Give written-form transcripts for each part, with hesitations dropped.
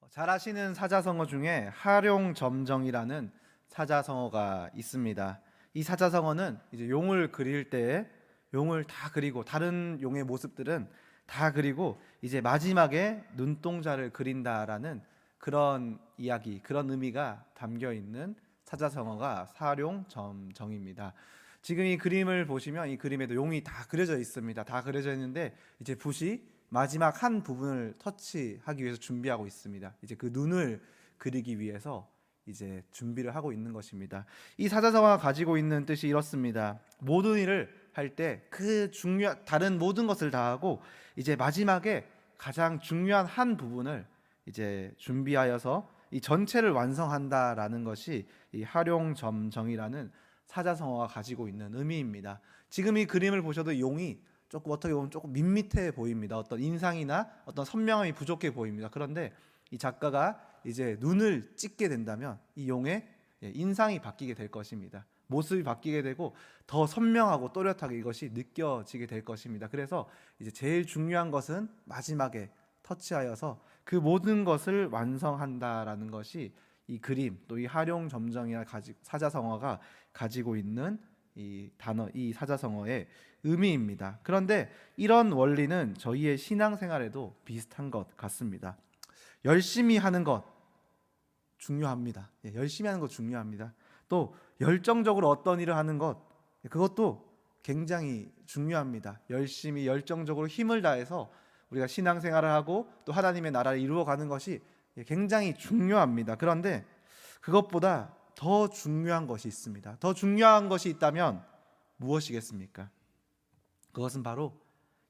잘 아시는 사자성어 중에 하룡점정이라는 사자성어가 있습니다. 이 사자성어는 이제 용을 그릴 때 용을 다 그리고 다른 용의 모습들은 다 그리고 이제 마지막에 눈동자를 그린다라는 그런 이야기, 그런 의미가 담겨 있는 사자성어가 사룡점정입니다. 지금 이 그림을 보시면 이 그림에도 용이 다 그려져 있습니다. 다 그려져 있는데 이제 붓이 마지막 한 부분을 터치하기 위해서 준비하고 있습니다. 이제 그 눈을 그리기 위해서 이제 준비를 하고 있는 것입니다. 이 사자성어가 가지고 있는 뜻이 이렇습니다. 모든 일을 할 때 그 다른 모든 것을 다 하고 이제 마지막에 가장 중요한 한 부분을 이제 준비하여서 이 전체를 완성한다라는 것이 이 하룡점정이라는 사자성어가 가지고 있는 의미입니다. 지금 이 그림을 보셔도 용이 조금 어떻게 보면 조금 밋밋해 보입니다. 어떤 인상이나 어떤 선명함이 부족해 보입니다. 그런데 이 작가가 이제 눈을 찍게 된다면 이 용의 인상이 바뀌게 될 것입니다. 모습이 바뀌게 되고 더 선명하고 또렷하게 이것이 느껴지게 될 것입니다. 그래서 이제 제일 중요한 것은 마지막에 터치하여서 그 모든 것을 완성한다라는 것이 이 그림 또 이 하룡점정이나 사자성어가 가지고 있는 이 단어, 이 사자성어의 의미입니다. 그런데 이런 원리는 저희의 신앙생활에도 비슷한 것 같습니다. 열심히 하는 것 중요합니다. 열심히 하는 것 중요합니다. 또 열정적으로 어떤 일을 하는 것, 그것도 굉장히 중요합니다. 열심히 열정적으로 힘을 다해서 우리가 신앙생활을 하고 또 하나님의 나라를 이루어가는 것이 굉장히 중요합니다. 그런데 그것보다 더 중요한 것이 있습니다. 더 중요한 것이 있다면 무엇이겠습니까? 그것은 바로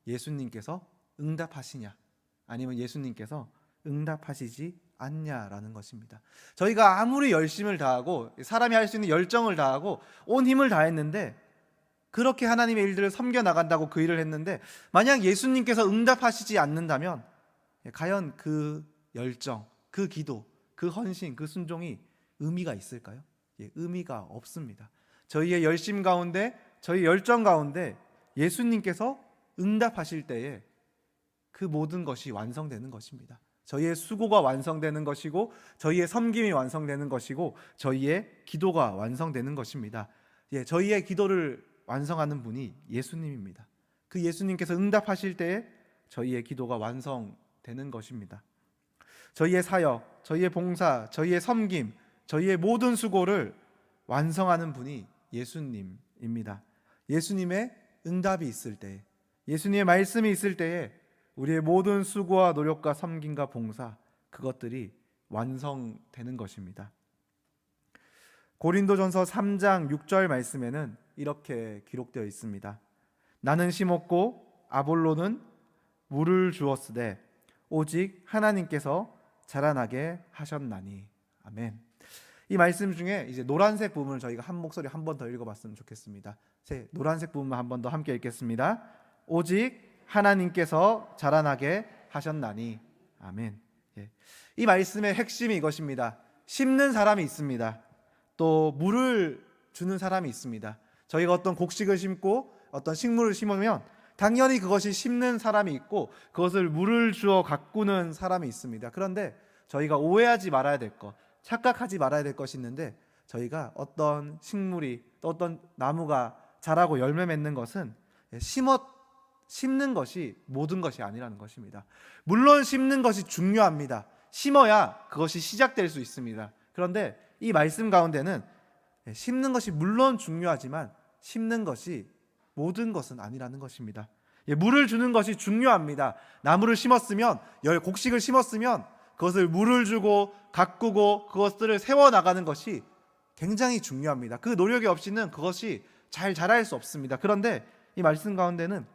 예수님께서 응답하시냐 아니면 예수님께서 응답하시지 않냐라는 것입니다. 저희가 아무리 열심을 다하고 사람이 할 수 있는 열정을 다하고 온 힘을 다했는데 그렇게 하나님의 일들을 섬겨 나간다고 그 일을 했는데 만약 예수님께서 응답하시지 않는다면 과연 그 열정, 그 기도, 그 헌신, 그 순종이 의미가 있을까요? 의미가 없습니다. 저희의 열심 가운데, 저희 열정 가운데 예수님께서 응답하실 때에 그 모든 것이 완성되는 것입니다. 저희의 수고가 완성되는 것이고 저희의 섬김이 완성되는 것이고 저희의 기도가 완성되는 것입니다. 저희의 기도를 완성하는 분이 예수님입니다. 그 예수님께서 응답하실 때에 저희의 기도가 완성되는 것입니다. 저희의 사역, 저희의 봉사, 저희의 섬김, 저희의 모든 수고를 완성하는 분이 예수님입니다. 예수님의 응답이 있을 때, 예수님의 말씀이 있을 때에 우리의 모든 수고와 노력과 섬김과 봉사, 그것들이 완성되는 것입니다. 고린도전서 3장 6절 말씀에는 이렇게 기록되어 있습니다. 나는 심었고 아볼로는 물을 주었으되 오직 하나님께서 자라나게 하셨나니. 아멘. 이 말씀 중에 이제 노란색 부분을 저희가 한 목소리 한 번 더 읽어봤으면 좋겠습니다. 노란색 부분만 한 번 더 함께 읽겠습니다. 오직 하나님께서 자라나게 하셨나니. 아멘. 이 말씀의 핵심이 이것입니다. 심는 사람이 있습니다. 또 물을 주는 사람이 있습니다. 저희가 어떤 곡식을 심고 어떤 식물을 심으면 당연히 그것이 심는 사람이 있고 그것을 물을 주어 가꾸는 사람이 있습니다. 그런데 저희가 오해하지 말아야 될 것, 착각하지 말아야 될 것이 있는데 저희가 어떤 식물이 또 어떤 나무가 자라고 열매 맺는 것은 심는 것이 모든 것이 아니라는 것입니다. 물론 심는 것이 중요합니다. 심어야 그것이 시작될 수 있습니다. 그런데 이 말씀 가운데는 심는 것이 물론 중요하지만 심는 것이 모든 것은 아니라는 것입니다. 물을 주는 것이 중요합니다. 나무를 심었으면, 곡식을 심었으면 그것을 물을 주고 가꾸고 그것들을 세워나가는 것이 굉장히 중요합니다. 그 노력이 없이는 그것이 잘 자랄 수 없습니다. 그런데 이 말씀 가운데는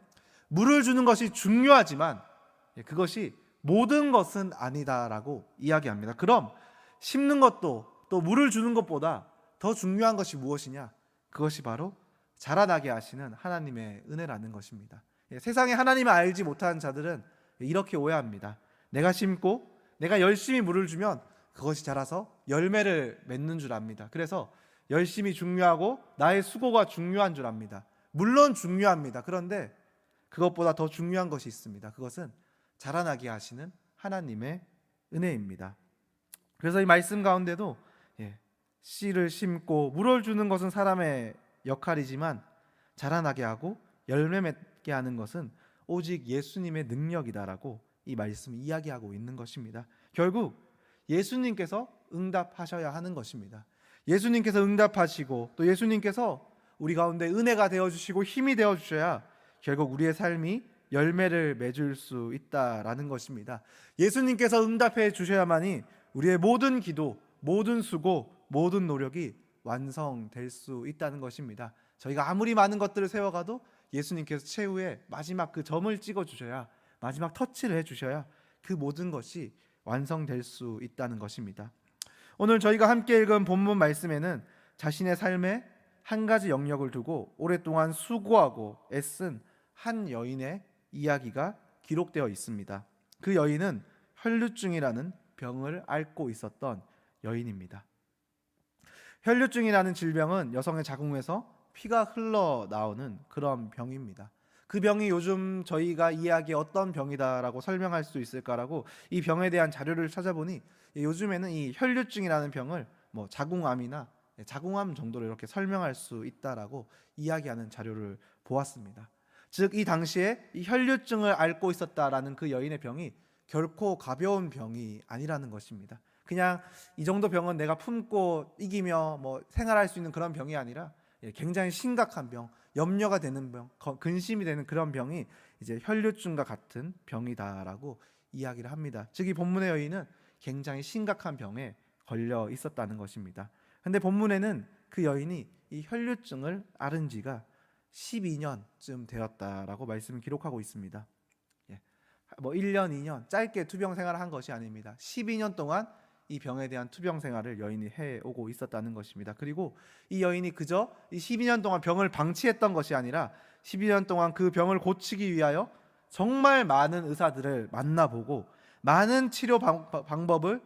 물을 주는 것이 중요하지만 그것이 모든 것은 아니다라고 이야기합니다. 그럼 심는 것도 또 물을 주는 것보다 더 중요한 것이 무엇이냐? 그것이 바로 자라나게 하시는 하나님의 은혜라는 것입니다. 세상에 하나님을 알지 못하는 자들은 이렇게 오해합니다. 내가 심고 내가 열심히 물을 주면 그것이 자라서 열매를 맺는 줄 압니다. 그래서 열심히 중요하고 나의 수고가 중요한 줄 압니다. 물론 중요합니다. 그런데 그것보다 더 중요한 것이 있습니다. 그것은 자라나게 하시는 하나님의 은혜입니다. 그래서 이 말씀 가운데도 씨를 심고 물을 주는 것은 사람의 역할이지만 자라나게 하고 열매 맺게 하는 것은 오직 예수님의 능력이다라고 이 말씀을 이야기하고 있는 것입니다. 결국 예수님께서 응답하셔야 하는 것입니다. 예수님께서 응답하시고 또 예수님께서 우리 가운데 은혜가 되어주시고 힘이 되어주셔야 결국 우리의 삶이 열매를 맺을 수 있다라는 것입니다. 예수님께서 응답해 주셔야만이 우리의 모든 기도, 모든 수고, 모든 노력이 완성될 수 있다는 것입니다. 저희가 아무리 많은 것들을 세워가도 예수님께서 최후에 마지막 그 점을 찍어 주셔야, 마지막 터치를 해 주셔야 그 모든 것이 완성될 수 있다는 것입니다. 오늘 저희가 함께 읽은 본문 말씀에는 자신의 삶에 한 가지 영역을 두고 오랫동안 수고하고 애쓴 한 여인의 이야기가 기록되어 있습니다. 그 여인은 혈루증이라는 병을 앓고 있었던 여인입니다. 혈루증이라는 질병은 여성의 자궁에서 피가 흘러나오는 그런 병입니다. 그 병이 요즘 저희가 이해하기에 어떤 병이다라고 설명할 수 있을까라고 이 병에 대한 자료를 찾아보니 요즘에는 이 혈루증이라는 병을 자궁암이나 자궁암 정도로 이렇게 설명할 수 있다라고 이야기하는 자료를 보았습니다. 즉 이 당시에 이 혈루증을 앓고 있었다라는 그 여인의 병이 결코 가벼운 병이 아니라는 것입니다. 그냥 이 정도 병은 내가 품고 이기며 생활할 수 있는 그런 병이 아니라 굉장히 심각한 병, 염려가 되는 병, 근심이 되는 그런 병이 이제 혈루증과 같은 병이다라고 이야기를 합니다. 즉 이 본문의 여인은 굉장히 심각한 병에 걸려 있었다는 것입니다. 근데 본문에는 그 여인이 이 혈루증을 앓은 지가 12년쯤 되었다라고 말씀을 기록하고 있습니다. 1년, 2년 짧게 투병 생활을 한 것이 아닙니다. 12년 동안 이 병에 대한 투병 생활을 여인이 해오고 있었다는 것입니다. 그리고 이 여인이 그저 이 12년 동안 병을 방치했던 것이 아니라 12년 동안 그 병을 고치기 위하여 정말 많은 의사들을 만나보고 많은 치료 방법을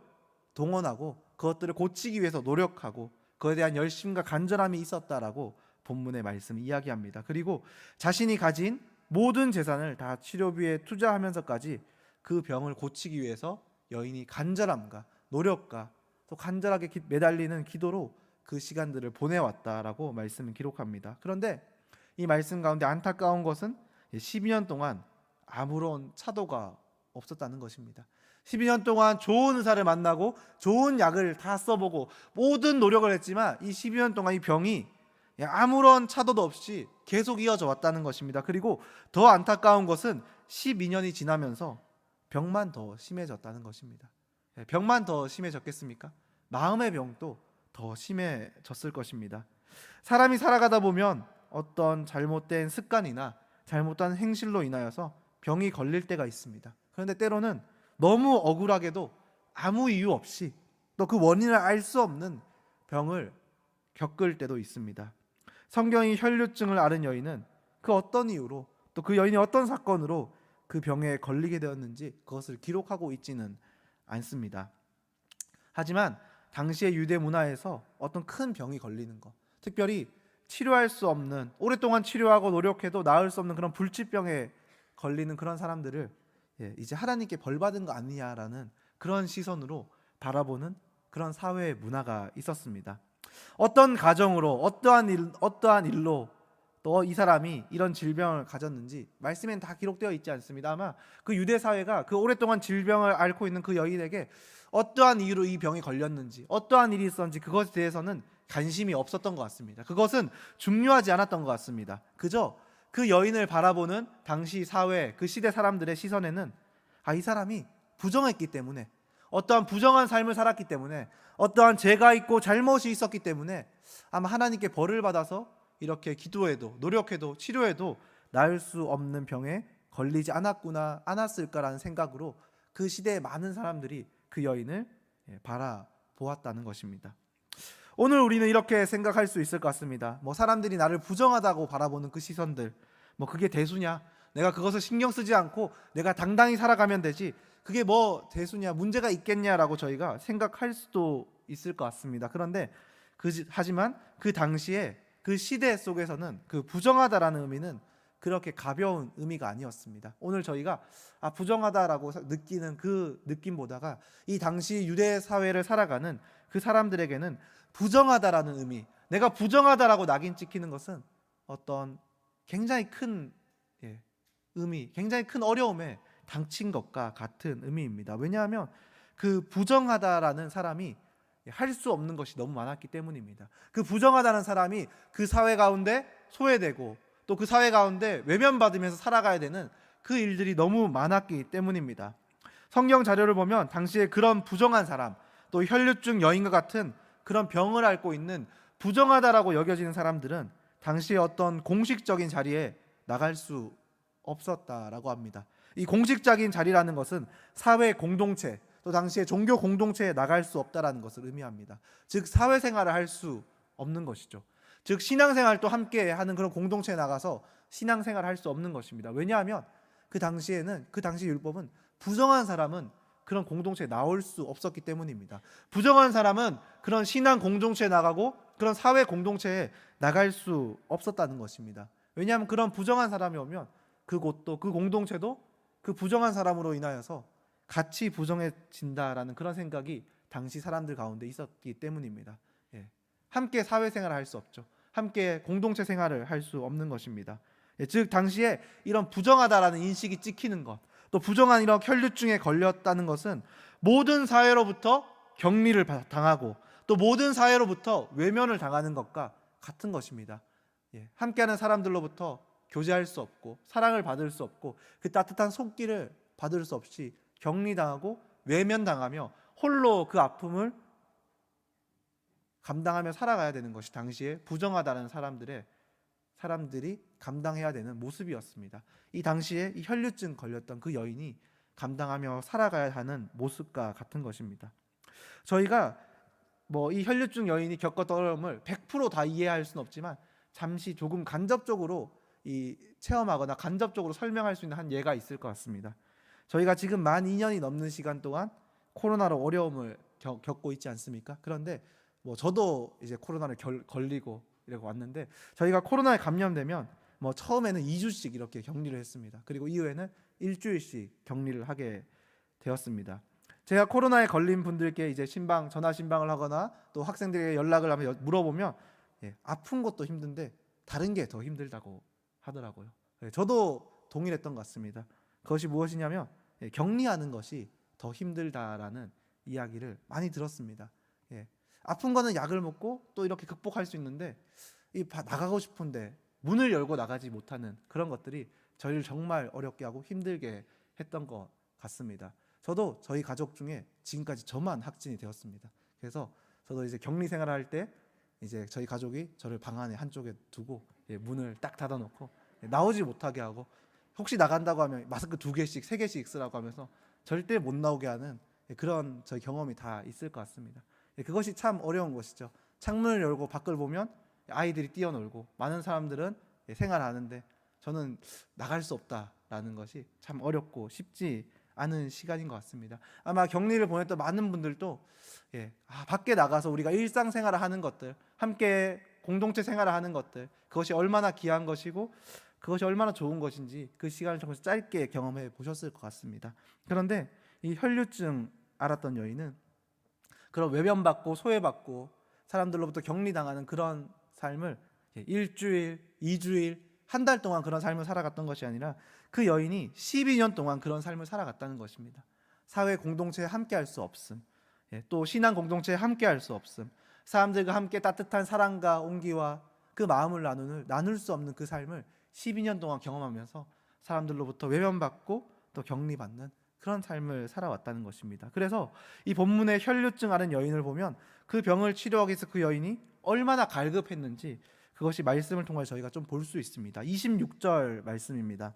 동원하고 그것들을 고치기 위해서 노력하고 그에 대한 열심과 간절함이 있었다라고 본문의 말씀이 이야기합니다. 그리고 자신이 가진 모든 재산을 다 치료비에 투자하면서까지 그 병을 고치기 위해서 여인이 간절함과 노력과 또 간절하게 매달리는 기도로 그 시간들을 보내왔다라고 말씀을 기록합니다. 그런데 이 말씀 가운데 안타까운 것은 12년 동안 아무런 차도가 없었다는 것입니다. 12년 동안 좋은 의사를 만나고 좋은 약을 다 써보고 모든 노력을 했지만 이 12년 동안 이 병이 아무런 차도도 없이 계속 이어져 왔다는 것입니다. 그리고 더 안타까운 것은 12년이 지나면서 병만 더 심해졌다는 것입니다. 병만 더 심해졌겠습니까? 마음의 병도 더 심해졌을 것입니다. 사람이 살아가다 보면 어떤 잘못된 습관이나 잘못된 행실로 인하여서 병이 걸릴 때가 있습니다. 그런데 때로는 너무 억울하게도 아무 이유 없이 또 그 원인을 알 수 없는 병을 겪을 때도 있습니다. 성경이 혈루증을 앓은 여인은 그 어떤 이유로 또 그 여인이 어떤 사건으로 그 병에 걸리게 되었는지 그것을 기록하고 있지는 않습니다. 하지만 당시의 유대 문화에서 어떤 큰 병이 걸리는 것, 특별히 치료할 수 없는, 오랫동안 치료하고 노력해도 나을 수 없는 그런 불치병에 걸리는 그런 사람들을 이제 하나님께 벌 받은 거 아니냐라는 그런 시선으로 바라보는 그런 사회의 문화가 있었습니다. 어떤 가정으로 어떠한 일로 또 이 사람이 이런 질병을 가졌는지 말씀엔 다 기록되어 있지 않습니다. 아마 그 유대 사회가 그 오랫동안 질병을 앓고 있는 그 여인에게 어떠한 이유로 이 병이 걸렸는지 어떠한 일이 있었는지 그것에 대해서는 관심이 없었던 것 같습니다. 그것은 중요하지 않았던 것 같습니다. 그저 그 여인을 바라보는 당시 사회, 그 시대 사람들의 시선에는 이 사람이 부정했기 때문에, 어떠한 부정한 삶을 살았기 때문에, 어떠한 죄가 있고 잘못이 있었기 때문에 아마 하나님께 벌을 받아서 이렇게 기도해도 노력해도 치료해도 나을 수 없는 병에 걸리지 않았을까라는 생각으로 그 시대의 많은 사람들이 그 여인을 바라보았다는 것입니다. 오늘 우리는 이렇게 생각할 수 있을 것 같습니다. 사람들이 나를 부정하다고 바라보는 그 시선들, 그게 대수냐? 내가 그것을 신경 쓰지 않고 내가 당당히 살아가면 되지, 그게 대수냐, 문제가 있겠냐라고 저희가 생각할 수도 있을 것 같습니다. 그런데 하지만 그 당시에 그 시대 속에서는 그 부정하다라는 의미는 그렇게 가벼운 의미가 아니었습니다. 오늘 저희가 부정하다라고 느끼는 그 느낌보다가 이 당시 유대 사회를 살아가는 그 사람들에게는 부정하다라는 의미, 내가 부정하다라고 낙인 찍히는 것은 어떤 굉장히 큰 의미, 굉장히 큰 어려움에 당친 것과 같은 의미입니다. 왜냐하면 그 부정하다라는 사람이 할 수 없는 것이 너무 많았기 때문입니다. 그 부정하다는 사람이 그 사회 가운데 소외되고 또 그 사회 가운데 외면받으면서 살아가야 되는 그 일들이 너무 많았기 때문입니다. 성경 자료를 보면 당시에 그런 부정한 사람, 또 혈류증 여인과 같은 그런 병을 앓고 있는 부정하다라고 여겨지는 사람들은 당시에 어떤 공식적인 자리에 나갈 수 없었다라고 합니다. 이 공식적인 자리라는 것은 사회 공동체, 또 당시에 종교 공동체에 나갈 수 없다라는 것을 의미합니다. 즉 사회생활을 할 수 없는 것이죠. 즉 신앙생활도 함께 하는 그런 공동체에 나가서 신앙생활을 할 수 없는 것입니다. 왜냐하면 그 당시에는, 그 당시 율법은 부정한 사람은 그런 공동체에 나올 수 없었기 때문입니다. 부정한 사람은 그런 신앙 공동체에 나가고 그런 사회 공동체에 나갈 수 없었다는 것입니다. 왜냐하면 그런 부정한 사람이 오면 그곳도, 그 공동체도 그 부정한 사람으로 인하여서 같이 부정해진다라는 그런 생각이 당시 사람들 가운데 있었기 때문입니다. 함께 사회생활을 할 수 없죠. 함께 공동체 생활을 할 수 없는 것입니다. 즉 당시에 이런 부정하다라는 인식이 찍히는 것, 또 부정한 이런 혈류증에 걸렸다는 것은 모든 사회로부터 격리를 당하고 또 모든 사회로부터 외면을 당하는 것과 같은 것입니다. 함께하는 사람들로부터 교제할 수 없고 사랑을 받을 수 없고 그 따뜻한 손길을 받을 수 없이 격리당하고 외면당하며 홀로 그 아픔을 감당하며 살아가야 되는 것이 당시에 부정하다는 사람들이 감당해야 되는 모습이었습니다. 이 당시에 이 혈류증 걸렸던 그 여인이 감당하며 살아가야 하는 모습과 같은 것입니다. 저희가 이 혈류증 여인이 겪었던 어려움을 100% 다 이해할 수는 없지만 잠시 조금 간접적으로 체험하거나 간접적으로 설명할 수 있는 한 예가 있을 것 같습니다. 저희가 지금 만 2년이 넘는 시간 동안 코로나로 어려움을 겪고 있지 않습니까? 그런데 저도 이제 코로나를 걸리고 이렇게 왔는데 저희가 코로나에 감염되면 처음에는 2주씩 이렇게 격리를 했습니다. 그리고 이후에는 일주일씩 격리를 하게 되었습니다. 제가 코로나에 걸린 분들께 이제 전화 신방을 하거나 또 학생들에게 연락을 하면 물어보면 아픈 것도 힘든데 다른 게 더 힘들다고 하더라고요. 저도 동일했던 것 같습니다. 그것이 무엇이냐면 격리하는 것이 더 힘들다라는 이야기를 많이 들었습니다. 아픈 거는 약을 먹고 또 이렇게 극복할 수 있는데 나가고 싶은데 문을 열고 나가지 못하는 그런 것들이 저희를 정말 어렵게 하고 힘들게 했던 것 같습니다. 저도 저희 가족 중에 지금까지 저만 확진이 되었습니다. 그래서 저도 이제 격리 생활을 할 때 이제 저희 가족이 저를 방 안에 한쪽에 두고 문을 딱 닫아놓고 나오지 못하게 하고 혹시 나간다고 하면 마스크 2개씩 3개씩 쓰라고 하면서 절대 못 나오게 하는 그런 저희 경험이 다 있을 것 같습니다. 그것이 참 어려운 것이죠. 창문을 열고 밖을 보면 아이들이 뛰어놀고 많은 사람들은 생활하는데 저는 나갈 수 없다라는 것이 참 어렵고 쉽지 않은 시간인 것 같습니다. 아마 격리를 보냈던 많은 분들도 밖에 나가서 우리가 일상생활을 하는 것들, 함께 공동체 생활을 하는 것들, 그것이 얼마나 귀한 것이고 그것이 얼마나 좋은 것인지 그 시간을 조금 짧게 경험해 보셨을 것 같습니다. 그런데 이 혈류증 앓았던 여인은 그런 외면받고 소외받고 사람들로부터 격리당하는 그런 삶을 일주일, 2주일, 한 달 동안 그런 삶을 살아갔던 것이 아니라 그 여인이 12년 동안 그런 삶을 살아갔다는 것입니다. 사회 공동체에 함께할 수 없음, 또 신앙 공동체에 함께할 수 없음, 사람들과 함께 따뜻한 사랑과 온기와 그 마음을 나눌 수 없는 그 삶을 12년 동안 경험하면서 사람들로부터 외면받고 또 격리받는 그런 삶을 살아왔다는 것입니다. 그래서 이 본문의 혈류증 앓은 여인을 보면 그 병을 치료하기 위해서 그 여인이 얼마나 갈급했는지 그것이 말씀을 통해 저희가 좀 볼 수 있습니다. 26절 말씀입니다.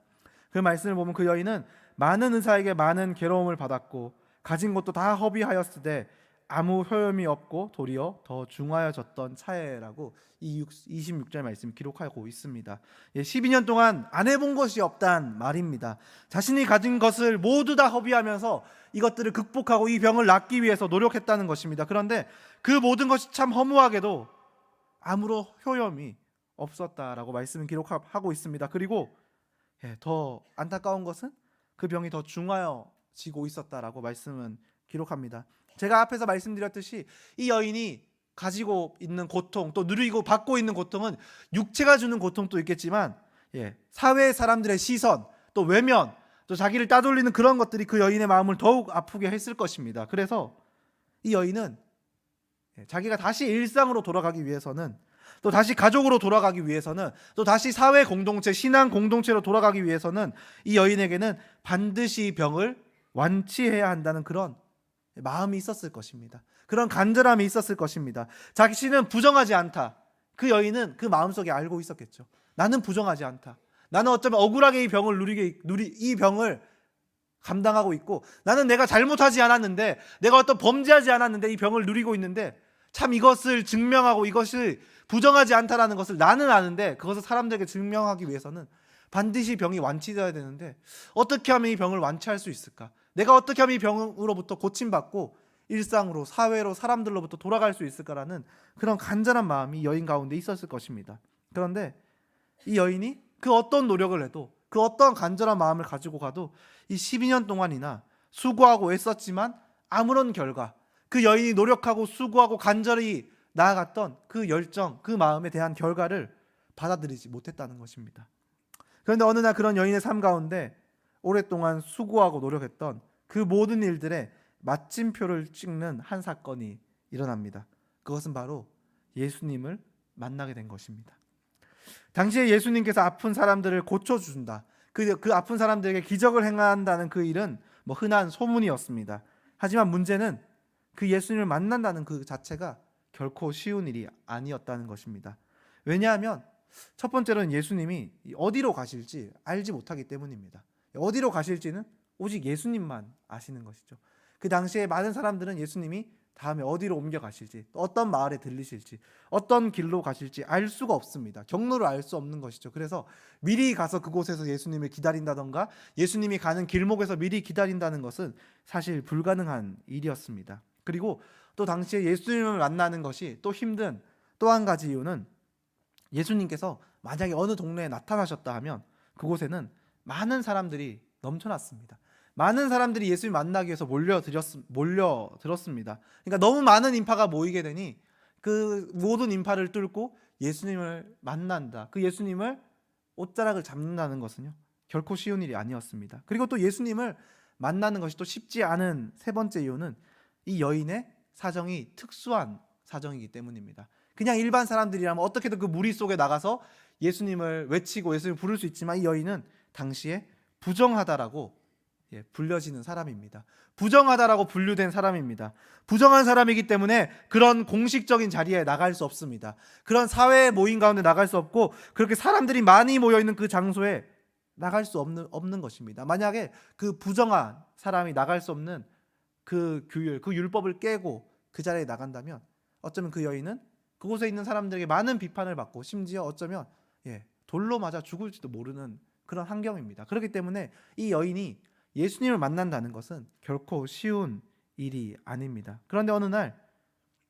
그 말씀을 보면 그 여인은 많은 의사에게 많은 괴로움을 받았고 가진 것도 다 허비하였으되 아무 효험이 없고 도리어 더 중하여졌던 차에라고 이 26절 말씀 기록하고 있습니다. 12년 동안 안 해본 것이 없단 말입니다. 자신이 가진 것을 모두 다 허비하면서 이것들을 극복하고 이 병을 낫기 위해서 노력했다는 것입니다. 그런데 그 모든 것이 참 허무하게도 아무런 효험이 없었다라고 말씀을 기록하고 있습니다. 그리고 더 안타까운 것은 그 병이 더 중하여지고 있었다라고 말씀은 기록합니다. 제가 앞에서 말씀드렸듯이 이 여인이 가지고 있는 고통, 또 누리고 받고 있는 고통은 육체가 주는 고통도 있겠지만 사회 사람들의 시선, 또 외면, 또 자기를 따돌리는 그런 것들이 그 여인의 마음을 더욱 아프게 했을 것입니다. 그래서 이 여인은 자기가 다시 일상으로 돌아가기 위해서는, 또 다시 가족으로 돌아가기 위해서는, 또 다시 사회 공동체, 신앙 공동체로 돌아가기 위해서는 이 여인에게는 반드시 병을 완치해야 한다는 그런 마음이 있었을 것입니다. 그런 간절함이 있었을 것입니다. 자신은 부정하지 않다. 그 여인은 그 마음속에 알고 있었겠죠. 나는 부정하지 않다. 나는 어쩌면 억울하게 이 병을 감당하고 있고, 나는 내가 잘못하지 않았는데, 내가 어떤 범죄하지 않았는데 이 병을 누리고 있는데, 참 이것을 증명하고 이것을 부정하지 않다라는 것을 나는 아는데, 그것을 사람들에게 증명하기 위해서는 반드시 병이 완치되어야 되는데, 어떻게 하면 이 병을 완치할 수 있을까? 내가 어떻게 하면 이 병으로부터 고침받고 일상으로, 사회로, 사람들로부터 돌아갈 수 있을까라는 그런 간절한 마음이 여인 가운데 있었을 것입니다. 그런데 이 여인이 그 어떤 노력을 해도, 그 어떤 간절한 마음을 가지고 가도 이 12년 동안이나 수고하고 애썼지만 아무런 결과, 그 여인이 노력하고 수고하고 간절히 나아갔던 그 열정, 그 마음에 대한 결과를 받아들이지 못했다는 것입니다. 그런데 어느 날 그런 여인의 삶 가운데 오랫동안 수고하고 노력했던 그 모든 일들의 마침표를 찍는 한 사건이 일어납니다. 그것은 바로 예수님을 만나게 된 것입니다. 당시에 예수님께서 아픈 사람들을 고쳐준다, 그 아픈 사람들에게 기적을 행한다는 그 일은 흔한 소문이었습니다. 하지만 문제는 그 예수님을 만난다는 그 자체가 결코 쉬운 일이 아니었다는 것입니다. 왜냐하면 첫 번째로는 예수님이 어디로 가실지 알지 못하기 때문입니다. 어디로 가실지는 오직 예수님만 아시는 것이죠. 그 당시에 많은 사람들은 예수님이 다음에 어디로 옮겨가실지, 또 어떤 마을에 들리실지, 어떤 길로 가실지 알 수가 없습니다. 경로를 알 수 없는 것이죠. 그래서 미리 가서 그곳에서 예수님을 기다린다던가, 예수님이 가는 길목에서 미리 기다린다는 것은 사실 불가능한 일이었습니다. 그리고 또 당시에 예수님을 만나는 것이 또 힘든 또 한 가지 이유는, 예수님께서 만약에 어느 동네에 나타나셨다 하면 그곳에는 많은 사람들이 넘쳐났습니다. 많은 사람들이 예수님 만나기 위해서 몰려들었습니다. 그러니까 너무 많은 인파가 모이게 되니 그 모든 인파를 뚫고 예수님을 만난다, 그 예수님을 옷자락을 잡는다는 것은요, 결코 쉬운 일이 아니었습니다. 그리고 또 예수님을 만나는 것이 또 쉽지 않은 세 번째 이유는 이 여인의 사정이 특수한 사정이기 때문입니다. 그냥 일반 사람들이라면 어떻게든 그 무리 속에 나가서 예수님을 외치고 예수님을 부를 수 있지만, 이 여인은 당시에 부정하다라고 불려지는 사람입니다. 부정하다라고 분류된 사람입니다. 부정한 사람이기 때문에 그런 공식적인 자리에 나갈 수 없습니다. 그런 사회 모임 가운데 나갈 수 없고, 그렇게 사람들이 많이 모여 있는 그 장소에 나갈 수 없는 것입니다. 만약에 그 부정한 사람이 나갈 수 없는 그 규율, 그 율법을 깨고 그 자리에 나간다면, 어쩌면 그 여인은 그곳에 있는 사람들에게 많은 비판을 받고, 심지어 어쩌면 돌로 맞아 죽을지도 모르는 그런 환경입니다. 그렇기 때문에 이 여인이 예수님을 만난다는 것은 결코 쉬운 일이 아닙니다. 그런데 어느 날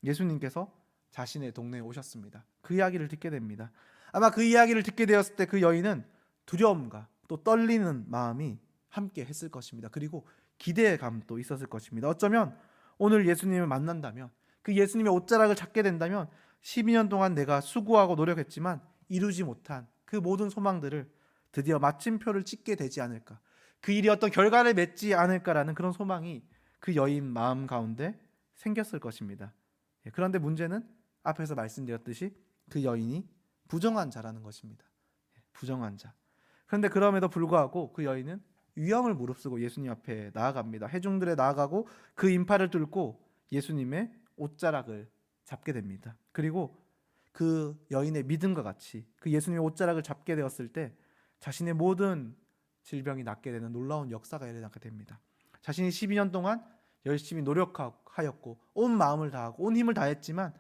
예수님께서 자신의 동네에 오셨습니다. 그 이야기를 듣게 됩니다. 아마 그 이야기를 듣게 되었을 때 그 여인은 두려움과 또 떨리는 마음이 함께 했을 것입니다. 그리고 기대감도 있었을 것입니다. 어쩌면 오늘 예수님을 만난다면, 그 예수님의 옷자락을 잡게 된다면 12년 동안 내가 수고하고 노력했지만 이루지 못한 그 모든 소망들을 드디어 마침표를 찍게 되지 않을까, 그 일이 어떤 결과를 맺지 않을까라는 그런 소망이 그 여인 마음 가운데 생겼을 것입니다. 그런데 문제는 앞에서 말씀드렸듯이 그 여인이 부정한 자라는 것입니다. 부정한 자. 그런데 그럼에도 불구하고 그 여인은 위험을 무릅쓰고 예수님 앞에 나아갑니다. 회중들에 나아가고 그 인파를 뚫고 예수님의 옷자락을 잡게 됩니다. 그리고 그 여인의 믿음과 같이 그 예수님의 옷자락을 잡게 되었을 때 자신의 모든 질병이 낫게 되는 놀라운 역사가 일어나게 됩니다. 자신이 12년 동안 열심히 노력하였고 온 마음을 다하고 온 힘을 다했지만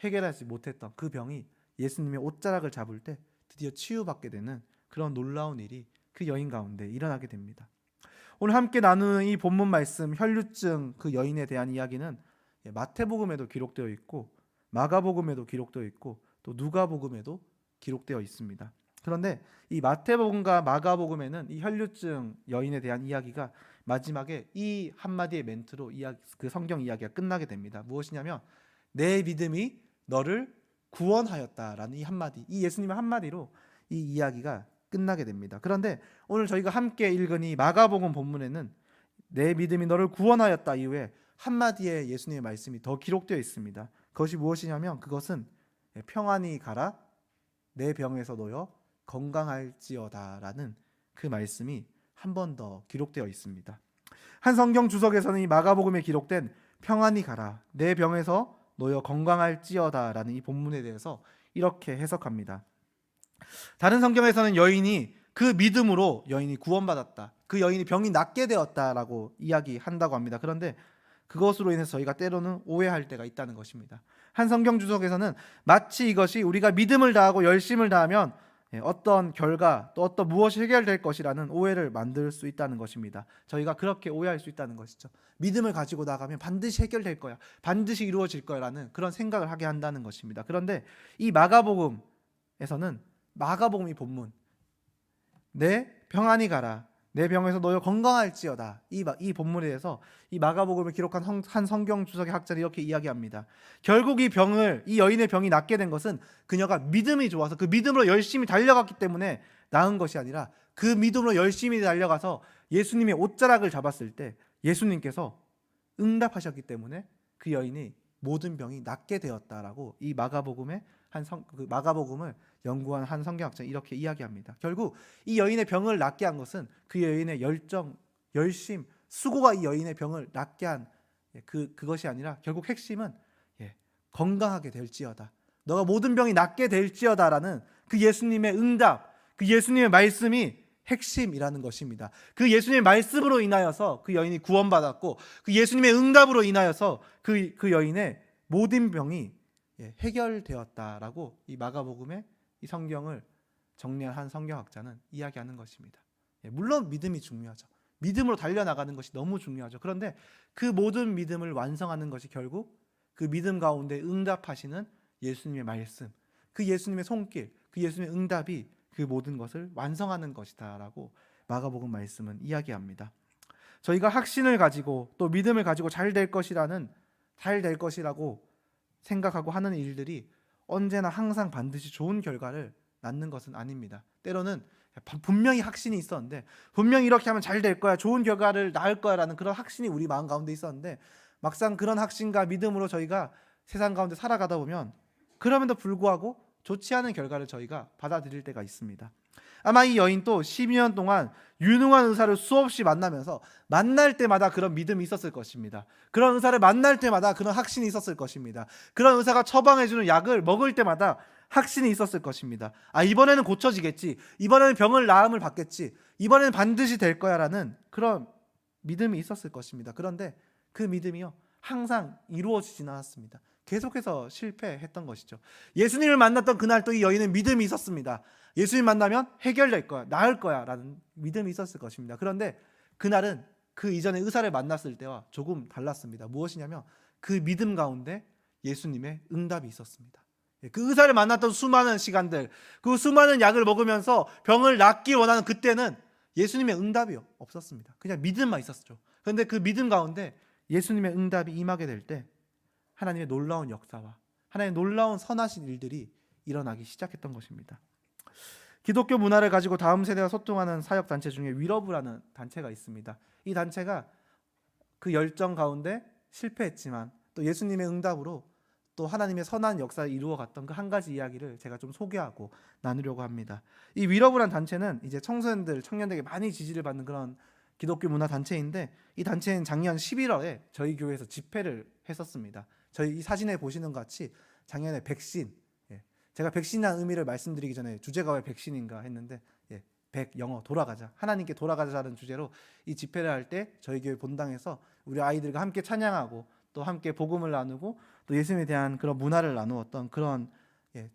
해결하지 못했던 그 병이 예수님의 옷자락을 잡을 때 드디어 치유받게 되는 그런 놀라운 일이 그 여인 가운데 일어나게 됩니다. 오늘 함께 나누는 이 본문 말씀, 혈루증 그 여인에 대한 이야기는 마태복음에도 기록되어 있고 마가복음에도 기록되어 있고 또 누가복음에도 기록되어 있습니다. 그런데 이 마태복음과 마가복음에는 이 혈류증 여인에 대한 이야기가 마지막에 이 한마디의 멘트로 그 성경 이야기가 끝나게 됩니다. 무엇이냐면 내 믿음이 너를 구원하였다라는 이 한마디, 이 예수님의 한마디로 이 이야기가 끝나게 됩니다. 그런데 오늘 저희가 함께 읽은 이 마가복음 본문에는 내 믿음이 너를 구원하였다 이후에 한마디의 예수님의 말씀이 더 기록되어 있습니다. 그것이 무엇이냐면 그것은 평안히 가라 내 병에서 놓여 건강할지어다라는 그 말씀이 한 번 더 기록되어 있습니다. 한 성경 주석에서는 이 마가복음에 기록된 평안히 가라 내 병에서 놓여 건강할지어다라는 이 본문에 대해서 이렇게 해석합니다. 다른 성경에서는 여인이 그 믿음으로 여인이 구원받았다, 그 여인이 병이 낫게 되었다라고 이야기한다고 합니다. 그런데 그것으로 인해서 저희가 때로는 오해할 때가 있다는 것입니다. 한 성경 주석에서는 마치 이것이 우리가 믿음을 다하고 열심을 다하면 어떤 결과 또 어떤 무엇이 해결될 것이라는 오해를 만들 수 있다는 것입니다. 저희가 그렇게 오해할 수 있다는 것이죠. 믿음을 가지고 나가면 반드시 해결될 거야, 반드시 이루어질 거야라는 그런 생각을 하게 한다는 것입니다. 그런데 이 마가복음에서는 마가복음이 본문 내 평안히 가라 내 병에서 너여 건강할지어다 이 본문에 대해서 이 마가복음을 기록한 한 성경 주석의 학자는 이렇게 이야기합니다. 결국 이 여인의 병이 낫게 된 것은 그녀가 믿음이 좋아서 그 믿음으로 열심히 달려갔기 때문에 나은 것이 아니라 그 믿음으로 열심히 달려가서 예수님의 옷자락을 잡았을 때 예수님께서 응답하셨기 때문에 그 여인이 모든 병이 낫게 되었다라고 이 마가복음을 연구한 한 성경학자는 이렇게 이야기합니다. 결국 이 여인의 병을 낫게 한 것은 그 여인의 열정, 열심, 수고가 이 여인의 병을 낫게 한 그것이 아니라 결국 핵심은 건강하게 될지어다, 너가 모든 병이 낫게 될지어다라는 그 예수님의 응답, 그 예수님의 말씀이 핵심이라는 것입니다. 그 예수님의 말씀으로 인하여서 그 여인이 구원받았고 그 예수님의 응답으로 인하여서 그 여인의 모든 병이 해결되었다라고 이 마가복음의 이 성경을 정리한 한 성경학자는 이야기하는 것입니다. 물론 믿음이 중요하죠. 믿음으로 달려나가는 것이 너무 중요하죠. 그런데 그 모든 믿음을 완성하는 것이 결국 그 믿음 가운데 응답하시는 예수님의 말씀, 그 예수님의 손길, 그 예수님의 응답이 그 모든 것을 완성하는 것이다라고 마가복음 말씀은 이야기합니다. 저희가 확신을 가지고 또 믿음을 가지고 잘 될 것이라고 생각하고 하는 일들이 언제나 항상 반드시 좋은 결과를 낳는 것은 아닙니다. 때로는 분명히 확신이 있었는데, 분명히 이렇게 하면 잘 될 거야, 좋은 결과를 낳을 거야 라는 그런 확신이 우리 마음 가운데 있었는데, 막상 그런 확신과 믿음으로 저희가 세상 가운데 살아가다 보면 그럼에도 불구하고 좋지 않은 결과를 저희가 받아들일 때가 있습니다. 아마 이 여인도 12년 동안 유능한 의사를 수없이 만나면서 만날 때마다 그런 믿음이 있었을 것입니다. 그런 의사를 만날 때마다 그런 확신이 있었을 것입니다. 그런 의사가 처방해주는 약을 먹을 때마다 확신이 있었을 것입니다. 이번에는 고쳐지겠지, 이번에는 병을 나음을 받겠지, 이번에는 반드시 될 거야 라는 그런 믿음이 있었을 것입니다. 그런데 그 믿음이요 항상 이루어지지는 않았습니다. 계속해서 실패했던 것이죠. 예수님을 만났던 그날 또 이 여인은 믿음이 있었습니다. 예수님 만나면 해결될 거야, 나을 거야 라는 믿음이 있었을 것입니다. 그런데 그날은 그 이전에 의사를 만났을 때와 조금 달랐습니다. 무엇이냐면 그 믿음 가운데 예수님의 응답이 있었습니다. 그 의사를 만났던 수많은 시간들, 그 수많은 약을 먹으면서 병을 낫기 원하는 그때는 예수님의 응답이 없었습니다. 그냥 믿음만 있었죠. 그런데 그 믿음 가운데 예수님의 응답이 임하게 될 때 하나님의 놀라운 역사와 하나님의 놀라운 선하신 일들이 일어나기 시작했던 것입니다. 기독교 문화를 가지고 다음 세대와 소통하는 사역단체 중에 위러브라는 단체가 있습니다. 이 단체가 그 열정 가운데 실패했지만 또 예수님의 응답으로 또 하나님의 선한 역사를 이루어갔던 그 한 가지 이야기를 제가 좀 소개하고 나누려고 합니다. 이 위러브라는 단체는 이제 청소년들, 청년들에게 많이 지지를 받는 그런 기독교 문화 단체인데, 이 단체는 작년 11월에 저희 교회에서 집회를 했었습니다. 저희 이 사진에 보시는 것 같이 작년에 백신, 제가 백신이라는 의미를 말씀드리기 전에 주제가 왜 백신인가 했는데, 영어 돌아가자, 하나님께 돌아가자라는 주제로 이 집회를 할 때 저희 교회 본당에서 우리 아이들과 함께 찬양하고 또 함께 복음을 나누고 또 예수님에 대한 그런 문화를 나누었던 그런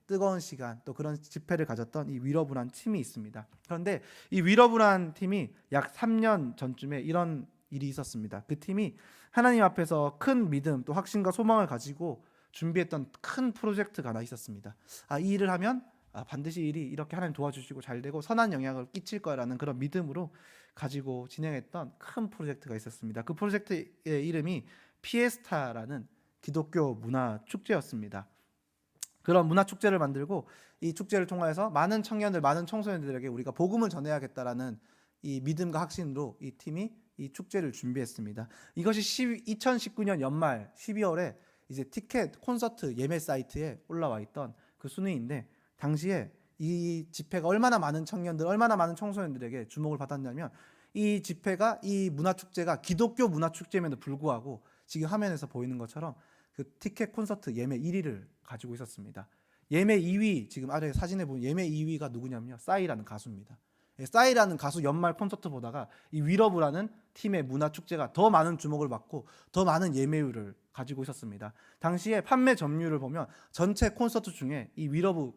뜨거운 시간, 또 그런 집회를 가졌던 이 위러브란 팀이 있습니다. 그런데 이 위러브란 팀이 약 3년 전쯤에 이런 일이 있었습니다. 그 팀이 하나님 앞에서 큰 믿음 또 확신과 소망을 가지고 준비했던 큰 프로젝트가 하나 있었습니다. 이 일을 하면 반드시 일이 이렇게 하나님 도와주시고 잘 되고 선한 영향을 끼칠 거라는 그런 믿음으로 가지고 진행했던 큰 프로젝트가 있었습니다. 그 프로젝트의 이름이 피에스타라는 기독교 문화 축제였습니다. 그런 문화 축제를 만들고 이 축제를 통해서 많은 청년들, 많은 청소년들에게 우리가 복음을 전해야겠다라는 이 믿음과 확신으로 이 팀이 이 축제를 준비했습니다. 이것이 2019년 연말 12월에 이제 티켓 콘서트 예매 사이트에 올라와 있던 그 순위인데, 당시에 이 집회가 얼마나 많은 청년들, 얼마나 많은 청소년들에게 주목을 받았냐면, 이 집회가, 이 문화 축제가 기독교 문화 축제임에도 불구하고 지금 화면에서 보이는 것처럼 그 티켓 콘서트 예매 1위를 가지고 있었습니다. 예매 2위, 지금 아래 사진에 보면 예매 2위가 누구냐면요, 싸이라는 가수입니다. 싸이라는 가수 연말 콘서트 보다가 이 위러브라는 팀의 문화 축제가 더 많은 주목을 받고 더 많은 예매율을 가지고 있었습니다. 당시에 판매 점유율을 보면 전체 콘서트 중에 이 위러브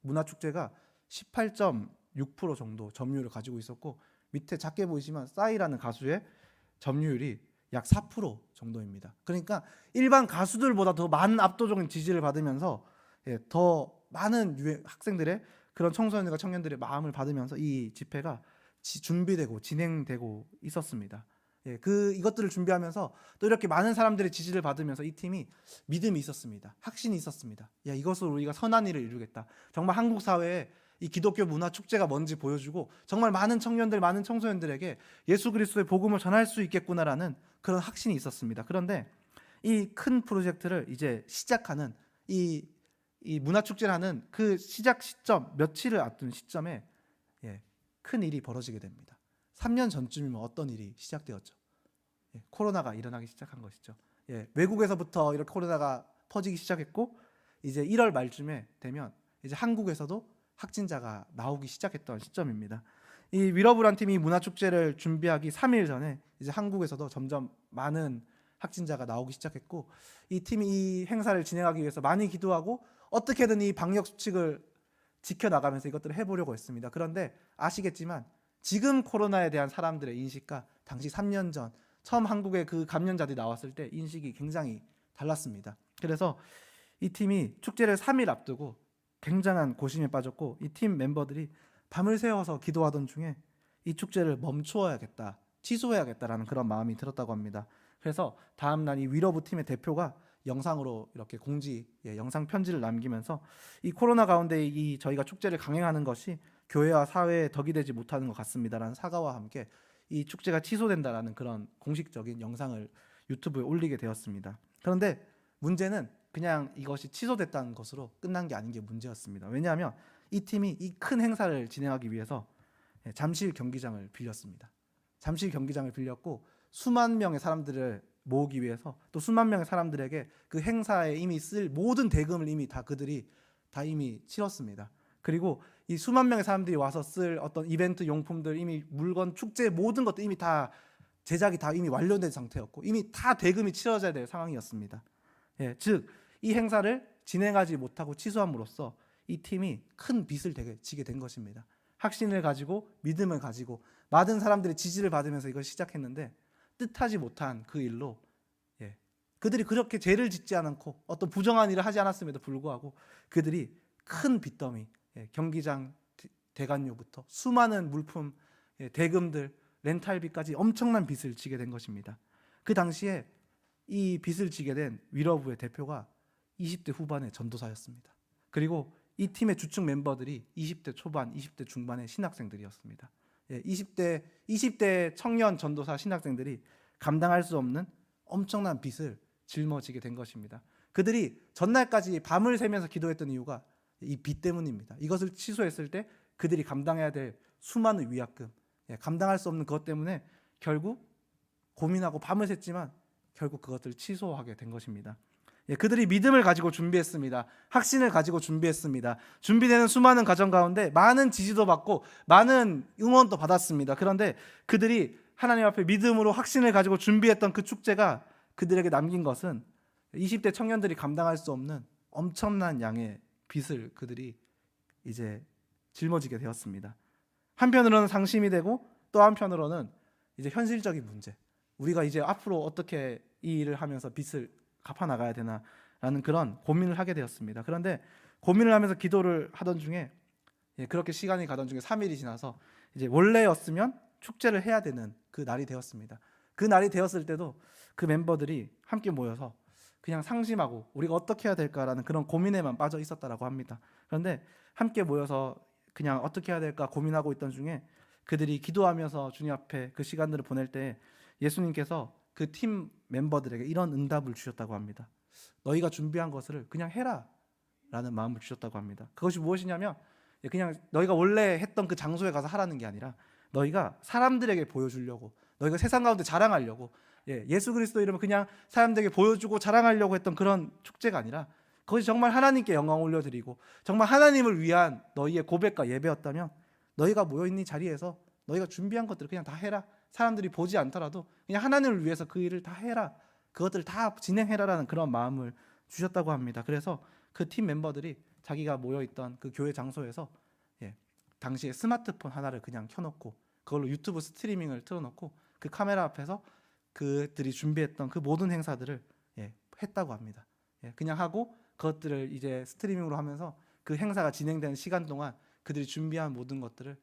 문화 축제가 18.6% 정도 점유율을 가지고 있었고, 밑에 작게 보이지만 싸이라는 가수의 점유율이 약 4% 정도입니다. 그러니까 일반 가수들보다 더 많은 압도적인 지지를 받으면서 더 많은 학생들의, 그런 청소년들과 청년들의 마음을 받으면서 이 집회가 준비되고 진행되고 있었습니다. 이것들을 준비하면서 또 이렇게 많은 사람들의 지지를 받으면서 이 팀이 믿음이 있었습니다. 확신이 있었습니다. 이것으로 우리가 선한 일을 이루겠다. 정말 한국 사회에 이 기독교 문화 축제가 뭔지 보여주고 정말 많은 청년들, 많은 청소년들에게 예수 그리스도의 복음을 전할 수 있겠구나라는 그런 확신이 있었습니다. 그런데 이 큰 프로젝트를 이제 시작하는 이 문화 축제를 하는 그 시작 시점, 며칠을 앞둔 시점에 큰 일이 벌어지게 됩니다. 3년 전쯤이면 어떤 일이 시작되었죠? 코로나가 일어나기 시작한 것이죠. 외국에서부터 이렇게 코로나가 퍼지기 시작했고, 이제 1월 말쯤에 되면 이제 한국에서도 확진자가 나오기 시작했던 시점입니다. 이 위러브란 팀이 문화 축제를 준비하기 3일 전에 이제 한국에서도 점점 많은 확진자가 나오기 시작했고, 이 팀이 이 행사를 진행하기 위해서 많이 기도하고 어떻게든 이 방역 수칙을 지켜나가면서 이것들을 해보려고 했습니다. 그런데 아시겠지만 지금 코로나에 대한 사람들의 인식과 당시 3년 전 처음 한국에 그 감염자들이 나왔을 때 인식이 굉장히 달랐습니다. 그래서 이 팀이 축제를 3일 앞두고 굉장한 고심에 빠졌고, 이 팀 멤버들이 밤을 새워서 기도하던 중에 이 축제를 멈추어야겠다, 취소해야겠다라는 그런 마음이 들었다고 합니다. 그래서 다음날 이 위러브 팀의 대표가 영상으로 이렇게 영상 편지를 남기면서 이 코로나 가운데 이 저희가 축제를 강행하는 것이 교회와 사회에 덕이 되지 못하는 것 같습니다라는 사과와 함께 이 축제가 취소된다라는 그런 공식적인 영상을 유튜브에 올리게 되었습니다. 그런데 문제는 그냥 이것이 취소됐다는 것으로 끝난 게 아닌 게 문제였습니다. 왜냐하면 이 팀이 이 큰 행사를 진행하기 위해서 잠실 경기장을 빌렸습니다. 잠실 경기장을 빌렸고 수만 명의 사람들을 모으기 위해서 또 수만 명의 사람들에게 그 행사에 이미 쓸 모든 대금을 이미 그들이 이미 치렀습니다. 그리고 이 수만 명의 사람들이 와서 쓸 어떤 이벤트 용품들, 이미 물건, 축제 모든 것도 이미 다 제작이 다 이미 완료된 상태였고 이미 다 대금이 치러져야 될 상황이었습니다. 즉 이 행사를 진행하지 못하고 취소함으로써 이 팀이 큰 빚을 지게 된 것입니다. 확신을 가지고 믿음을 가지고 많은 사람들의 지지를 받으면서 이걸 시작했는데 뜻하지 못한 그 일로 그들이 그렇게 죄를 짓지 않고 어떤 부정한 일을 하지 않았음에도 불구하고 그들이 큰 빚더미, 경기장 대관료부터 수많은 물품, 대금들, 렌탈비까지 엄청난 빚을 지게 된 것입니다. 그 당시에 이 빚을 지게 된 위러브의 대표가 20대 후반의 전도사였습니다. 그리고 이 팀의 주축 멤버들이 20대 초반, 20대 중반의 신학생들이었습니다. 20대 청년 전도사 신학생들이 감당할 수 없는 엄청난 빚을 짊어지게 된 것입니다. 그들이 전날까지 밤을 새면서 기도했던 이유가 이 빚 때문입니다. 이것을 취소했을 때 그들이 감당해야 될 수많은 위약금, 감당할 수 없는 그것 때문에 결국 고민하고 밤을 샜지만 결국 그것을 취소하게 된 것입니다. 그들이 믿음을 가지고 준비했습니다. 확신을 가지고 준비했습니다. 준비되는 수많은 과정 가운데 많은 지지도 받고 많은 응원도 받았습니다. 그런데 그들이 하나님 앞에 믿음으로 확신을 가지고 준비했던 그 축제가 그들에게 남긴 것은 20대 청년들이 감당할 수 없는 엄청난 양의 빚을 그들이 이제 짊어지게 되었습니다. 한편으로는 상심이 되고 또 한편으로는 이제 현실적인 문제, 우리가 이제 앞으로 어떻게 이 일을 하면서 빚을 갚아 나가야 되나라는 그런 고민을 하게 되었습니다. 그런데 고민을 하면서 기도를 하던 중에 그렇게 시간이 가던 중에 3일이 지나서 이제 원래였으면 축제를 해야 되는 그 날이 되었습니다. 그 날이 되었을 때도 그 멤버들이 함께 모여서 그냥 상심하고 우리가 어떻게 해야 될까라는 그런 고민에만 빠져 있었다라고 합니다. 그런데 함께 모여서 그냥 어떻게 해야 될까 고민하고 있던 중에 그들이 기도하면서 주님 앞에 그 시간들을 보낼 때 예수님께서 그 팀 멤버들에게 이런 응답을 주셨다고 합니다. 너희가 준비한 것을 그냥 해라 라는 마음을 주셨다고 합니다. 그것이 무엇이냐면 그냥 너희가 원래 했던 그 장소에 가서 하라는 게 아니라 너희가 사람들에게 보여주려고, 너희가 세상 가운데 자랑하려고, 예수 그리스도 이름을 그냥 사람들에게 보여주고 자랑하려고 했던 그런 축제가 아니라 그것이 정말 하나님께 영광 올려드리고 정말 하나님을 위한 너희의 고백과 예배였다면 너희가 모여있는 자리에서 너희가 준비한 것들을 그냥 다 해라. 사람들이 보지 않더라도 그냥 하나님을 위해서 그 일을 다 해라. 그것들을 다 진행해라라는 그런 마음을 주셨다고 합니다. 그래서 그 팀 멤버들이 자기가 모여있던 그 교회 장소에서 당시에 스마트폰 하나를 그냥 켜놓고 그걸로 유튜브 스트리밍을 틀어놓고 그 카메라 앞에서 그들이 준비했던 그 모든 행사들을 했다고 합니다. 그냥 하고 그것들을 이제 스트리밍으로 하면서 그 행사가 진행되는 시간 동안 그들이 준비한 모든 것들을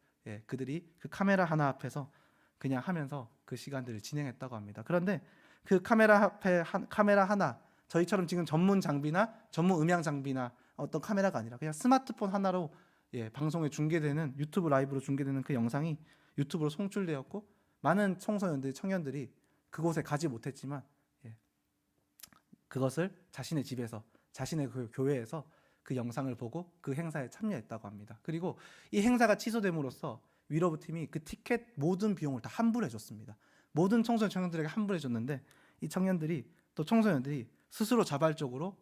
그들이 그 카메라 하나 앞에서 그냥 하면서 그 시간들을 진행했다고 합니다. 그런데 그 카메라 앞에 카메라 하나, 저희처럼 지금 전문 장비나 전문 음향 장비나 어떤 카메라가 아니라 그냥 스마트폰 하나로 방송에 중계되는, 유튜브 라이브로 중계되는 그 영상이 유튜브로 송출되었고 많은 청소년들, 청년들이 그곳에 가지 못했지만 그것을 자신의 집에서, 자신의 그 교회에서 그 영상을 보고 그 행사에 참여했다고 합니다. 그리고 이 행사가 취소됨으로써 위러브 팀이 그 티켓 모든 비용을 다 환불해 줬습니다. 모든 청소년 청년들에게 환불해 줬는데 이 청년들이, 또 청소년들이 스스로 자발적으로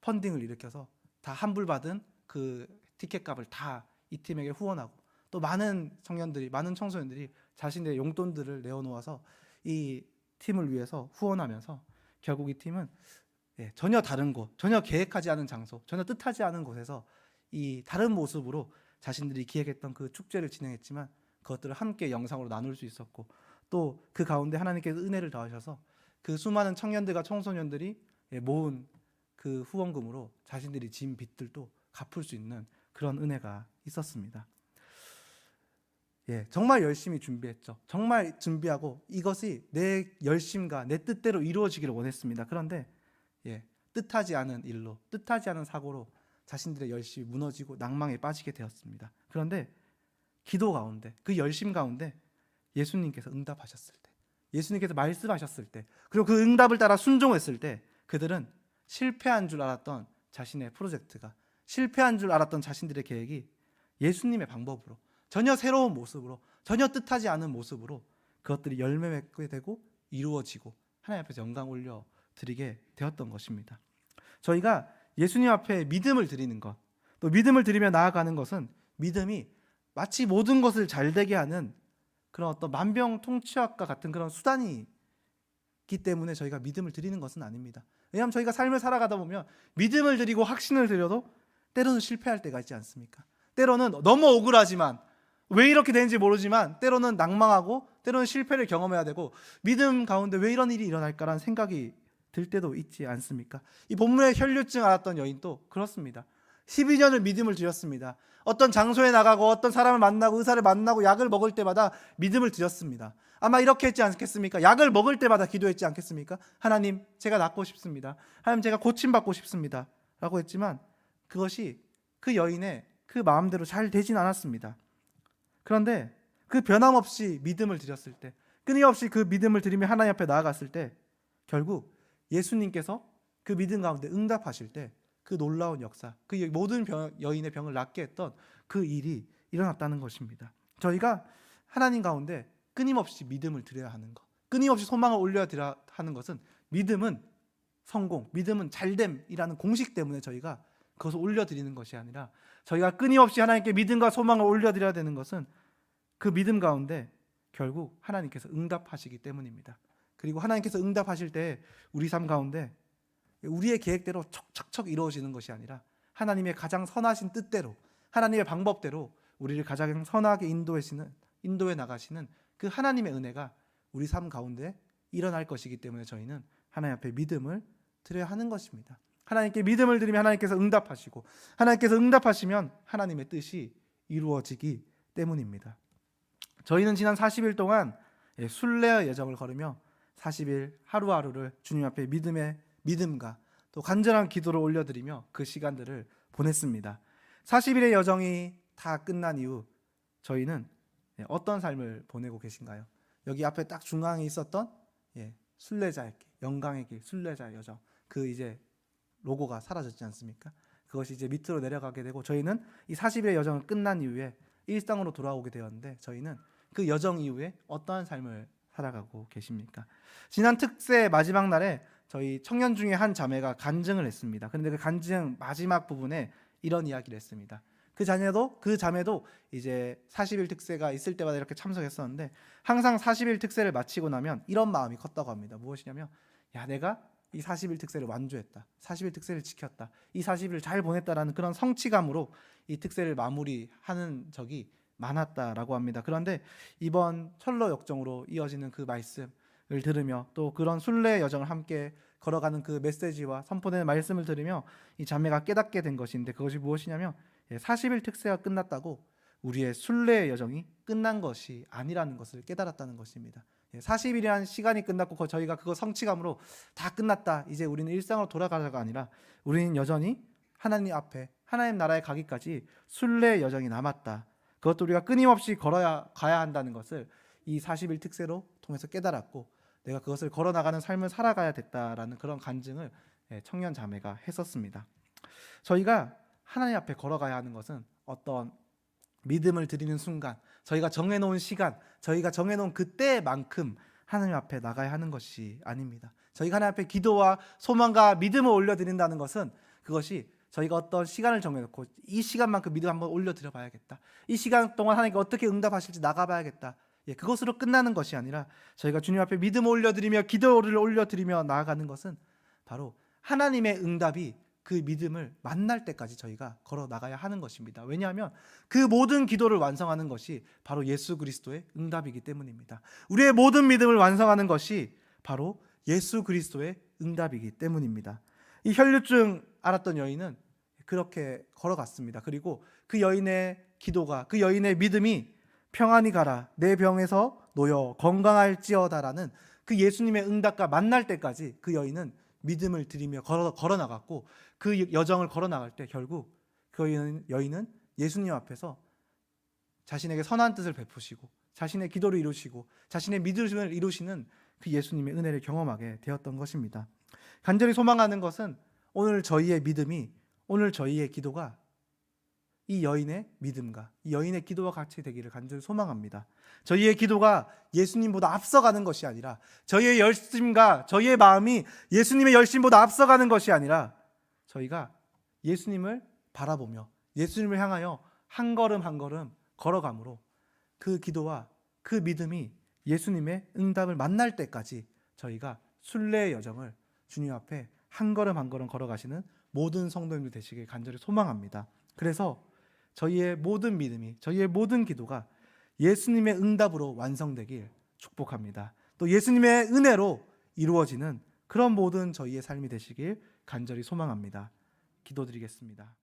펀딩을 일으켜서 다 환불받은 그 티켓 값을 다 이 팀에게 후원하고, 또 많은 청년들이, 많은 청소년들이 자신의 용돈들을 내어놓아서 이 팀을 위해서 후원하면서 결국 이 팀은 전혀 다른 곳, 전혀 계획하지 않은 장소, 전혀 뜻하지 않은 곳에서 이 다른 모습으로 자신들이 기획했던 그 축제를 진행했지만 그것들을 함께 영상으로 나눌 수 있었고, 또 그 가운데 하나님께서 은혜를 더하셔서 그 수많은 청년들과 청소년들이 모은 그 후원금으로 자신들이 진 빚들도 갚을 수 있는 그런 은혜가 있었습니다. 정말 열심히 준비했죠. 정말 준비하고 이것이 내 열심과 내 뜻대로 이루어지기를 원했습니다. 그런데 뜻하지 않은 일로, 뜻하지 않은 사고로 자신들의 열심이 무너지고 낭망에 빠지게 되었습니다. 그런데 기도 가운데, 그 열심 가운데 예수님께서 응답하셨을 때, 예수님께서 말씀하셨을 때, 그리고 그 응답을 따라 순종했을 때 그들은 실패한 줄 알았던 자신의 프로젝트가, 실패한 줄 알았던 자신들의 계획이 예수님의 방법으로, 전혀 새로운 모습으로, 전혀 뜻하지 않은 모습으로 그것들이 열매 맺게 되고 이루어지고 하나님 앞에서 영광 올려 드리게 되었던 것입니다. 저희가 예수님 앞에 믿음을 드리는 것, 또 믿음을 드리며 나아가는 것은 믿음이 마치 모든 것을 잘 되게 하는 그런 어떤 만병통치약과 같은 그런 수단이기 때문에 저희가 믿음을 드리는 것은 아닙니다. 왜냐하면 저희가 삶을 살아가다 보면 믿음을 드리고 확신을 드려도 때로는 실패할 때가 있지 않습니까? 때로는 너무 억울하지만, 왜 이렇게 되는지 모르지만 때로는 낭망하고 때로는 실패를 경험해야 되고, 믿음 가운데 왜 이런 일이 일어날까라는 생각이 들 때도 있지 않습니까? 이 본문의 혈류증 앓았던 여인도 그렇습니다. 12년을 믿음을 드렸습니다. 어떤 장소에 나가고 어떤 사람을 만나고 의사를 만나고 약을 먹을 때마다 믿음을 드렸습니다. 아마 이렇게 했지 않겠습니까? 약을 먹을 때마다 기도했지 않겠습니까? 하나님, 제가 낫고 싶습니다. 하나님, 제가 고침받고 싶습니다. 라고 했지만 그것이 그 여인의 그 마음대로 잘 되진 않았습니다. 그런데 그 변함없이 믿음을 드렸을 때, 끊임없이 그 믿음을 드리며 하나님 앞에 나아갔을 때 결국 예수님께서 그 믿음 가운데 응답하실 때 그 놀라운 역사, 그 모든 여인의 병을 낫게 했던 그 일이 일어났다는 것입니다. 저희가 하나님 가운데 끊임없이 믿음을 드려야 하는 것, 끊임없이 소망을 올려드려야 하는 것은 믿음은 성공, 믿음은 잘됨이라는 공식 때문에 저희가 그것을 올려드리는 것이 아니라, 저희가 끊임없이 하나님께 믿음과 소망을 올려드려야 되는 것은 그 믿음 가운데 결국 하나님께서 응답하시기 때문입니다. 그리고 하나님께서 응답하실 때 우리 삶 가운데 우리의 계획대로 척척척 이루어지는 것이 아니라 하나님의 가장 선하신 뜻대로, 하나님의 방법대로 우리를 가장 선하게 인도해 나가시는 그 하나님의 은혜가 우리 삶 가운데 일어날 것이기 때문에 저희는 하나님 앞에 믿음을 드려야 하는 것입니다. 하나님께 믿음을 드리면 하나님께서 응답하시고, 하나님께서 응답하시면 하나님의 뜻이 이루어지기 때문입니다. 저희는 지난 40일 동안 순례의 여정을 걸으며 40일 하루하루를 주님 앞에 믿음과 또 간절한 기도를 올려드리며 그 시간들을 보냈습니다. 40일의 여정이 다 끝난 이후 저희는 어떤 삶을 보내고 계신가요? 여기 앞에 딱 중앙에 있었던 순례자의 길, 영광의 길, 순례자의 여정, 그 이제 로고가 사라졌지 않습니까? 그것이 이제 밑으로 내려가게 되고, 저희는 이 40일의 여정을 끝난 이후에 일상으로 돌아오게 되었는데, 저희는 그 여정 이후에 어떠한 삶을 살아가고 계십니까? 지난 특세 마지막 날에 저희 청년 중에 한 자매가 간증을 했습니다. 그런데 그 간증 마지막 부분에 이런 이야기를 했습니다. 그 자매도 이제 40일 특세가 있을 때마다 이렇게 참석했었는데, 항상 40일 특세를 마치고 나면 이런 마음이 컸다고 합니다. 무엇이냐면, 야, 내가 이 40일 특세를 완주했다, 40일 특세를 지켰다, 이 40일을 잘 보냈다라는 그런 성취감으로 이 특세를 마무리하는 적이 많았다라고 합니다. 그런데 이번 철로 역정으로 이어지는 그 말씀을 들으며, 또 그런 순례 여정을 함께 걸어가는 그 메시지와 선포되는 말씀을 들으며 이 자매가 깨닫게 된 것인데, 그것이 무엇이냐면 40일 특세가 끝났다고 우리의 순례 여정이 끝난 것이 아니라는 것을 깨달았다는 것입니다. 40일이라는 시간이 끝났고 저희가 그거 성취감으로 다 끝났다, 이제 우리는 일상으로 돌아가자가 아니라, 우리는 여전히 하나님 앞에 하나님 나라에 가기까지 순례 여정이 남았다, 그것도 우리가 끊임없이 가야 한다는 것을 이 40일 특세로 통해서 깨달았고, 내가 그것을 걸어나가는 삶을 살아가야 됐다라는 그런 간증을 청년 자매가 했었습니다. 저희가 하나님 앞에 걸어가야 하는 것은 어떤 믿음을 드리는 순간, 저희가 정해놓은 시간, 저희가 정해놓은 그때만큼 하나님 앞에 나가야 하는 것이 아닙니다. 저희가 하나님 앞에 기도와 소망과 믿음을 올려드린다는 것은, 그것이 저희가 어떤 시간을 정해놓고 이 시간만큼 믿음 한번 올려드려 봐야겠다, 이 시간 동안 하나님께 어떻게 응답하실지 나가봐야겠다, 그것으로 끝나는 것이 아니라, 저희가 주님 앞에 믿음을 올려드리며 기도를 올려드리며 나아가는 것은 바로 하나님의 응답이 그 믿음을 만날 때까지 저희가 걸어 나가야 하는 것입니다. 왜냐하면 그 모든 기도를 완성하는 것이 바로 예수 그리스도의 응답이기 때문입니다. 우리의 모든 믿음을 완성하는 것이 바로 예수 그리스도의 응답이기 때문입니다. 이 혈류증 앓았던 여인은 그렇게 걸어갔습니다. 그리고 그 여인의 기도가, 그 여인의 믿음이 평안히 가라, 내 병에서 놓여 건강할지어다라는 그 예수님의 응답과 만날 때까지 그 여인은 믿음을 드리며 걸어 나갔고, 그 여정을 걸어 나갈 때 결국 그 여인은 예수님 앞에서 자신에게 선한 뜻을 베푸시고, 자신의 기도를 이루시고, 자신의 믿음을 이루시는 그 예수님의 은혜를 경험하게 되었던 것입니다. 간절히 소망하는 것은 오늘 저희의 믿음이, 오늘 저희의 기도가 이 여인의 믿음과 이 여인의 기도와 같이 되기를 간절히 소망합니다. 저희의 기도가 예수님보다 앞서가는 것이 아니라, 저희의 열심과 저희의 마음이 예수님의 열심보다 앞서가는 것이 아니라, 저희가 예수님을 바라보며 예수님을 향하여 한 걸음 한 걸음 걸어감으로 그 기도와 그 믿음이 예수님의 응답을 만날 때까지 저희가 순례의 여정을 주님 앞에 한 걸음 한 걸음 걸어가시는 모든 성도님들 되시길 간절히 소망합니다. 그래서 저희의 모든 믿음이, 저희의 모든 기도가 예수님의 응답으로 완성되길 축복합니다. 또 예수님의 은혜로 이루어지는 그런 모든 저희의 삶이 되시길 간절히 소망합니다. 기도드리겠습니다.